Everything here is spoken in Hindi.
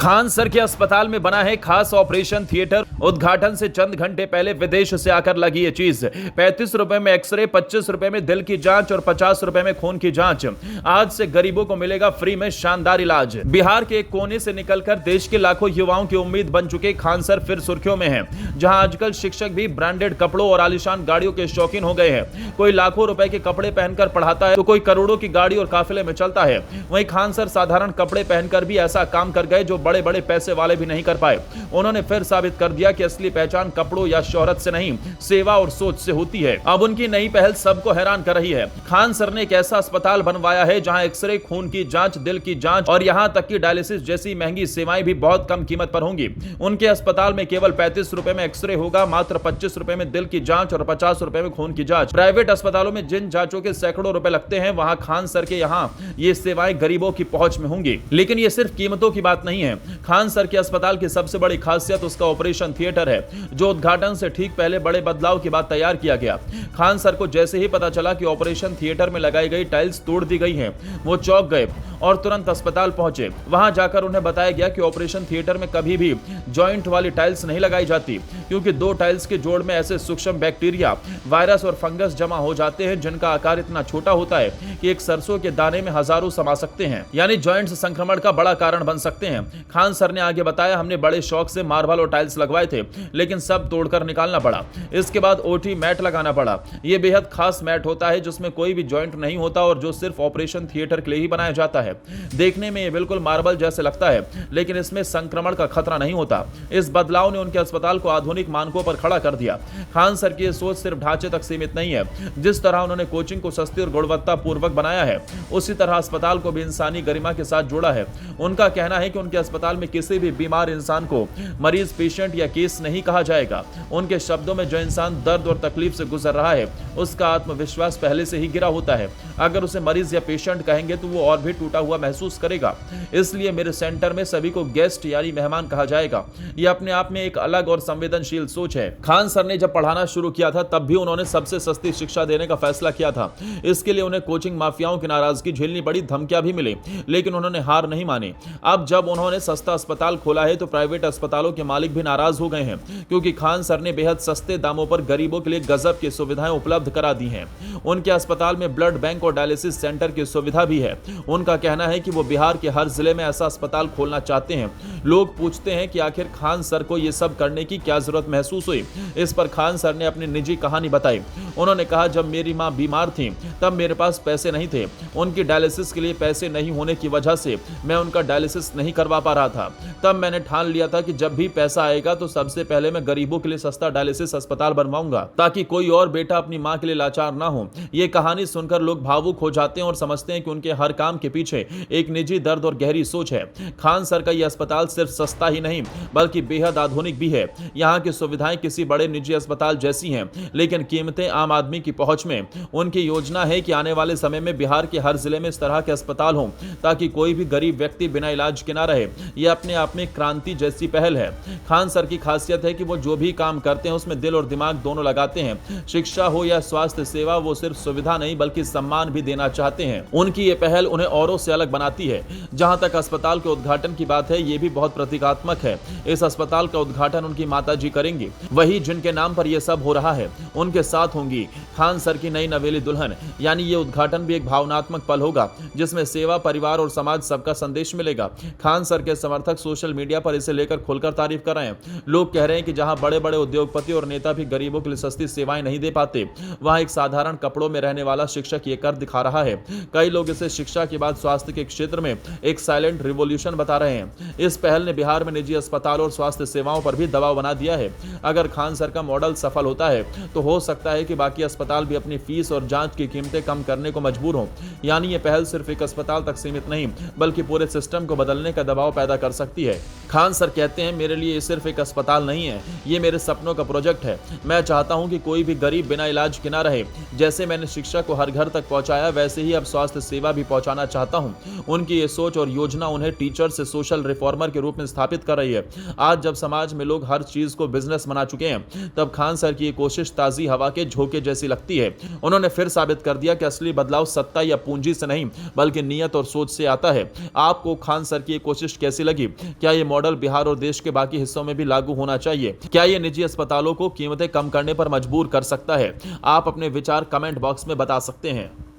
खान सर के अस्पताल में बना है खास ऑपरेशन थिएटर। उद्घाटन से चंद घंटे पहले विदेश से आकर लगी ये चीज। 35 रुपए में एक्सरे, 25 रुपए में दिल की जांच और 50 रुपए में खून की जांच। आज से गरीबों को मिलेगा फ्री में शानदार इलाज। बिहार के एक कोने से निकलकर देश के लाखों युवाओं की उम्मीद बन चुके खान सर फिर सुर्खियों में हैं। जहां आजकल शिक्षक भी ब्रांडेड कपड़ों और आलीशान गाड़ियों के शौकीन हो गए हैं। कोई लाखों रुपए के कपड़े पहनकर पढ़ाता है तो कोई करोड़ों की गाड़ी और काफिले में चलता है। वहीं खान सर साधारण कपड़े पहनकर भी ऐसा काम कर गए जो बड़े बड़े पैसे वाले भी नहीं कर पाए। उन्होंने फिर साबित कर दिया कि असली पहचान कपड़ों या शोहरत से नहीं, सेवा और सोच से होती है। अब उनकी नई पहल सबको हैरान कर रही है। खान सर ने एक ऐसा अस्पताल बनवाया है जहां एक्सरे, खून की जांच, दिल की जांच और यहां तक कि डायलिसिस जैसी महंगी सेवाएं भी बहुत कम कीमत पर होंगी। उनके अस्पताल में केवल 35 रुपए में एक्सरे होगा, मात्र 25 रुपए में दिल की जांच और 50 रुपए में खून की जांच। प्राइवेट अस्पतालों में जिन जांचों के सैकड़ों रुपए लगते हैं, वहां खान सर के यहां ये सेवाएं गरीबों की पहुंच में होंगी। लेकिन ये सिर्फ कीमतों की बात नहीं है। खान सर के अस्पताल की सबसे बड़ी खासियत उसका ऑपरेशन थिएटर है, जो उद्घाटन से ठीक पहले बड़े बदलाव के बाद तैयार किया गया। खान सर को जैसे ही पता चला कि ऑपरेशन थिएटर में लगाई गई टाइल्स तोड़ दी गई हैं, वो चौंक गए और तुरंत अस्पताल पहुंचे। वहां जाकर उन्हें बताया गया कि ऑपरेशन थिएटर में कभी भी जॉइंट वाली टाइल्स नहीं लगाई जाती, क्योंकि दो टाइल्स के जोड़ में ऐसे सूक्ष्म बैक्टीरिया, वायरस और फंगस जमा हो जाते हैं जिनका आकार इतना छोटा होता है कि एक सरसों के दाने में हजारों समा सकते हैं, यानी जॉइंट्स संक्रमण का बड़ा कारण बन सकते हैं। खान सर ने आगे बताया, हमने बड़े शौक से मार्बल और टाइल्स लगवाए थे, लेकिन सब तोड़कर निकालना पड़ा। इसके बाद ओटी मैट लगाना पड़ा। यह बेहद खास मैट होता है जिसमें कोई भी जॉइंट नहीं होता और जो सिर्फ ऑपरेशन थिएटर के लिए ही बनाया जाता है। देखने में ये बिल्कुल मार्बल जैसे लगता है, लेकिन इसमें संक्रमण का खतरा नहीं होता। इस बदलाव ने उनके अस्पताल को आधुनिक मानकों पर खड़ा कर दिया। खान सर की सोच सिर्फ ढांचे तक सीमित नहीं है। जिस तरह उन्होंने कोचिंग को सस्ती और गुणवत्ता पूर्वक बनाया है, उसी तरह अस्पताल को भी इंसानी गरिमा के साथ जोड़ा है। उनका कहना है कि उनके अस्पताल में किसी भी बीमार इंसान को मरीज, पेशेंट या केस नहीं कहा जाएगा। उनके शब्दों में, जो इंसान दर्द और तकलीफ से गुजर रहा है, उसका आत्मविश्वास पहले से ही गिरा होता है। अगर उसे मरीज या पेशेंट कहेंगे तो वो और भी टूटा हुआ महसूस करेगा। इसलिए मेरे सेंटर में सभी को गेस्ट यानी मेहमान कहा जाएगा। यह अपने आप में एक अलग और संवेदनशील सोच है। खान सर ने जब पढ़ाना शुरू किया था, तब भी उन्होंने सबसे सस्ती शिक्षा देने का फैसला किया था। इसके लिए उन्हें कोचिंग माफियाओं की नाराजगी झेलनी पड़ी, धमकियां भी मिली, लेकिन उन्होंने हार नहीं मानी। अब जब उन्होंने सस्ता अस्पताल खोला है तो प्राइवेट अस्पतालों के मालिक भी नाराज हो गए हैं, क्योंकि खान सर ने बेहद सस्ते दामों पर गरीबों के लिए गजब की सुविधाएं उपलब्ध करा दी हैं। उनके अस्पताल में ब्लड बैंक और डायलिसिस सेंटर की सुविधा भी है। उनका कहना है कि वो बिहार के हर जिले में ऐसा अस्पताल खोलना चाहते हैं। लोग पूछते हैं कि आखिर खान सर को ये सब करने की क्या जरूरत महसूस हुई। इस पर खान सर ने अपनी निजी कहानी बताई। उन्होंने कहा, जब मेरी मां बीमार थी तब मेरे पास पैसे नहीं थे। उनकी डायलिसिस के लिए पैसे नहीं होने की वजह से मैं उनका डायलिसिस नहीं करवा पा रहा था। तब मैंने ठान लिया था कि जब भी पैसा आएगा तो सबसे पहले मैं गरीबों के लिए सस्ता डायलिसिस अस्पताल बनवाऊंगा, ताकि कोई और बेटा अपनी मां के लिए लाचार ना हो। ये कहानी सुनकर लोग भावुक हो जाते हैं और समझते हैं कि उनके हर काम के पीछे एक निजी दर्द और गहरी सोच है। खान सर का यह अस्पताल सिर्फ सस्ता ही नहीं, बल्कि बेहद आधुनिक भी है। यहाँ की सुविधाएं किसी बड़े निजी अस्पताल जैसी हैं, लेकिन कीमतें आम आदमी की पहुंच में। उनकी योजना है कि आने वाले समय में बिहार के हर जिले में इस तरह के अस्पताल हों, ताकि कोई भी गरीब व्यक्ति बिना इलाज के ना रहे। यह अपने आप में क्रांति जैसी पहल है। खान सर की खासियत है कि वो जो भी काम करते हैं उसमें दिल और दिमाग दोनों लगाते हैं। शिक्षा हो या स्वास्थ्य सेवा, वो सिर्फ सुविधा नहीं बल्कि सम्मान भी देना चाहते हैं। उनकी ये पहल उन्हें औरों से अलग बनाती है। जहां तक अस्पताल के उद्घाटन की बात है, ये भी बहुत प्रतीकात्मक है। इस अस्पताल का उद्घाटन उनकी माताजी करेंगी, वही जिनके नाम पर यह सब हो रहा है। उनके साथ होंगी खान सर की नई नवेली दुल्हन। यानी ये उद्घाटन भी एक भावनात्मक पल होगा, जिसमें सेवा, परिवार और समाज सबका संदेश मिलेगा। खान सर के समर्थक सोशल मीडिया पर इसे लेकर खुलकर तारीफ कर रहे हैं। लोग कह रहे हैं कि जहां बड़े बड़े उद्योगपति और नेता भी गरीबों के लिए सस्ती सेवाएं नहीं दे पाते, वहां एक साधारण कपड़ों में रहने वाला शिक्षक ये कर दिखा रहा है। कई लोग इसे शिक्षा के बाद स्वास्थ्य के क्षेत्र में एक साइलेंट रिवॉल्यूशन बता रहे हैं। इस पहल ने बिहार में निजी अस्पताल और स्वास्थ्य सेवाओं पर भी दबाव बना दिया है। अगर खान सर का मॉडल सफल होता है तो हो सकता है कि बाकी अस्पताल भी अपनी फीस और जांच की कीमतें कम करने को मजबूर हों। यानी ये पहल सिर्फ एक अस्पताल तक सीमित नहीं, बल्कि पूरे सिस्टम को बदलने का दबाव पैदा कर सकती है। खान सर कहते हैं, मेरे लिए ये सिर्फ एक अस्पताल नहीं है, ये मेरे सपनों का प्रोजेक्ट है। मैं चाहता हूं कि कोई भी गरीब बिना इलाज के ना रहे। जैसे मैंने शिक्षा को हर घर तक पहुंचाया, वैसे ही अब स्वास्थ्य सेवा भी पहुंचाना चाहता हूं। उनकी ये सोच और योजना उन्हें टीचर से सोशल रिफॉर्मर के रूप में स्थापित कर रही है। आज जब समाज में लोग हर चीज को बिजनेस बना चुके हैं, तब खान सर की ये कोशिश ताजी हवा के झोंके जैसी लगती है। उन्होंने फिर साबित कर दिया कि असली बदलाव सत्ता या पूंजी से नहीं, बल्कि नियत और सोच से आता है। आपको खान सर की ये कोशिश कैसी लगी? क्या ये मॉडल बिहार और देश के बाकी हिस्सों में भी लागू होना चाहिए? क्या ये निजी अस्पतालों को कीमतें कम करने पर मजबूर कर सकता है? आप अपने विचार कमेंट बॉक्स में बता सकते हैं।